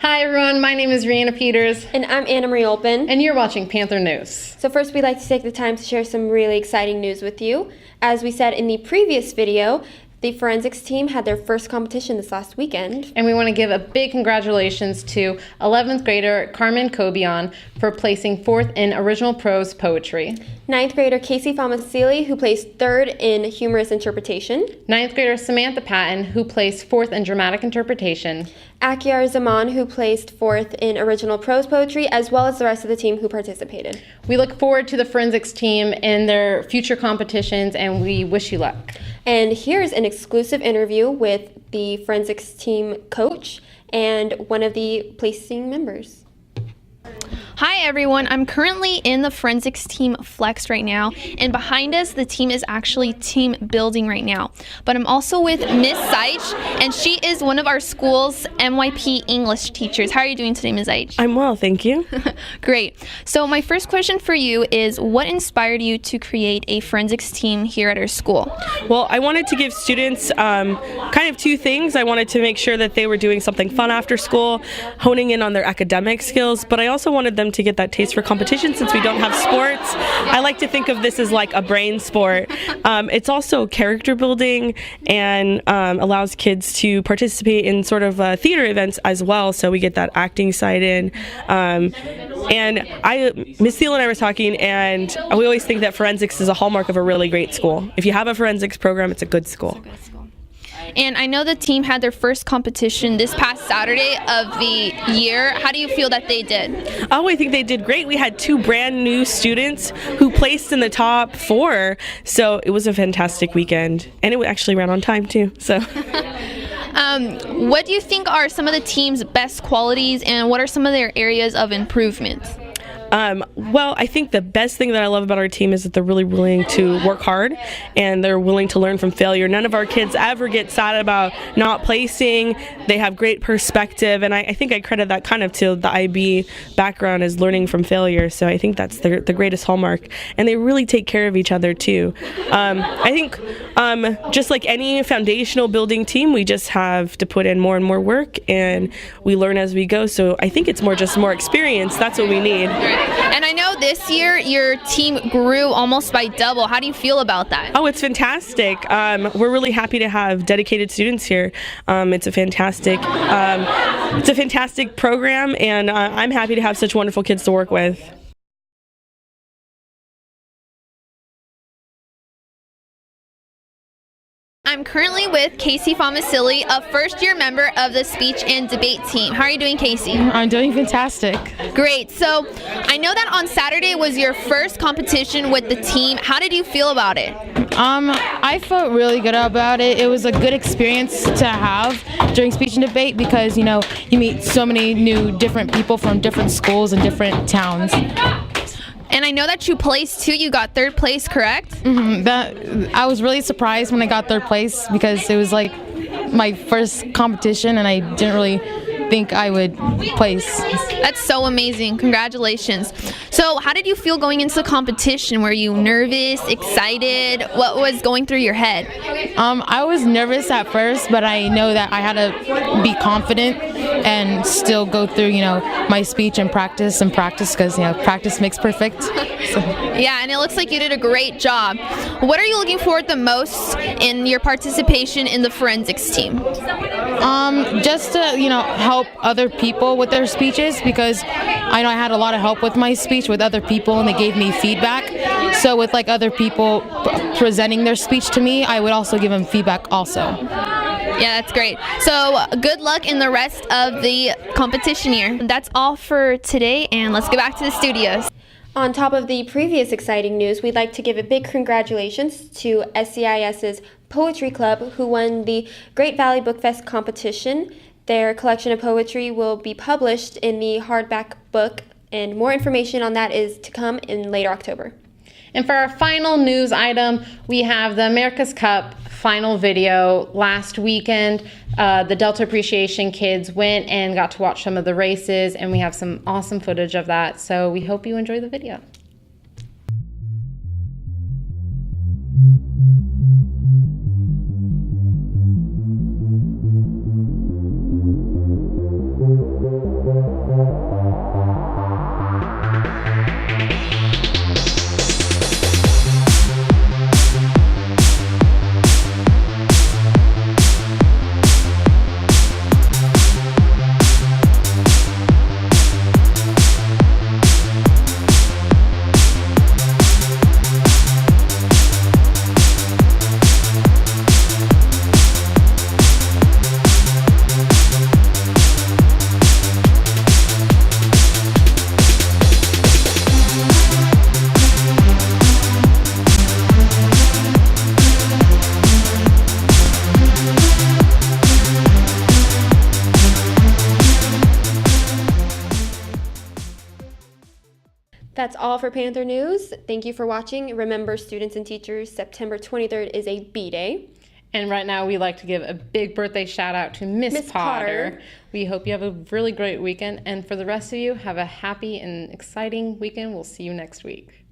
Hi everyone, my name is Rihanna Peters. And I'm Anna Marie Olpen. And you're watching Panther News. So first we'd like to take the time to share some really exciting news with you. As we said in the previous video, the forensics team had their first competition this last weekend. And we want to give a big congratulations to 11th grader Carmen Cobian for placing 4th in original prose poetry. 9th grader Casey Famasili, who placed 3rd in humorous interpretation. 9th grader Samantha Patton, who placed 4th in dramatic interpretation. Akiyar Zaman, who placed 4th in original prose poetry, as well as the rest of the team who participated. We look forward to the forensics team in their future competitions, and we wish you luck. And here's an exclusive interview with the forensics team coach and one of the placing members. Hi everyone, I'm currently in the forensics team flex right now, and behind us the team is actually team building right now. But I'm also with Miss Seich, and she is one of our school's MYP English teachers. How are you doing today, Ms. Seich? I'm well, thank you. Great. So my first question for you is, what inspired you to create a forensics team here at our school? Well, I wanted to give students kind of two things. I wanted to make sure that they were doing something fun after school, honing in on their academic skills, but I also wanted them to get that taste for competition since we don't have sports. I like to think of this as like a brain sport. It's also character building and allows kids to participate in sort of theater events as well, so we get that acting side in. And Miss Thiel and I were talking, and we always think that forensics is a hallmark of a really great school. If you have a forensics program, it's a good school. And I know the team had their first competition this past Saturday of the year. How do you feel that they did? Oh, I think they did great. We had 2 brand new students who placed in the top 4, so it was a fantastic weekend. And it actually ran on time too. So. What do you think are some of the team's best qualities, and what are some of their areas of improvement? Well, I think the best thing that I love about our team is that they're really willing to work hard and they're willing to learn from failure. None of our kids ever get sad about not placing. They have great perspective, and I think I credit that kind of to the IB background as learning from failure. So I think that's the greatest hallmark. And they really take care of each other too. I think just like any foundational building team, we just have to put in more and more work, and we learn as we go. So I think it's more experience. That's what we need. And I know this year your team grew almost by double. How do you feel about that? Oh, it's fantastic. We're really happy to have dedicated students here. It's a fantastic program, and I'm happy to have such wonderful kids to work with. I'm currently with Casey Famasili, a first-year member of the speech and debate team. How are you doing, Casey? I'm doing fantastic. Great. So I know that on Saturday was your first competition with the team. How did you feel about it? I felt really good about it. It was a good experience to have during speech and debate because, you know, you meet so many new different people from different schools and different towns. And I know that you placed too. You got 3rd place, correct? Mm-hmm. I was really surprised when I got 3rd place because it was like my first competition and I didn't really think I would place. That's so amazing. Congratulations. So how did you feel going into the competition? Were you nervous, excited? What was going through your head? I was nervous at first, but I know that I had to be confident and still go through, you know, my speech and practice because, you know, practice makes perfect. So. Yeah, and it looks like you did a great job. What are you looking forward the most in your participation in the forensics team? Just to, you know, help other people with their speeches because I know I had a lot of help with my speech with other people and they gave me feedback. So with like other people presenting their speech to me, I would also give them feedback also. Yeah, that's great. So good luck in the rest of the competition year. That's all for today, and let's get back to the studios. On top of the previous exciting news, we'd like to give a big congratulations to SCIS's Poetry Club, who won the Great Valley Book Fest competition. Their collection of poetry will be published in the hardback book, and more information on that is to come in later October. And for our final news item, we have the America's Cup final video. Last weekend, the Delta Appreciation kids went and got to watch some of the races, and we have some awesome footage of that. So we hope you enjoy the video. That's all for Panther News. Thank you for watching. Remember, students and teachers, September 23rd is a B-Day. And right now, we'd like to give a big birthday shout out to Miss Potter. We hope you have a really great weekend. And for the rest of you, have a happy and exciting weekend. We'll see you next week.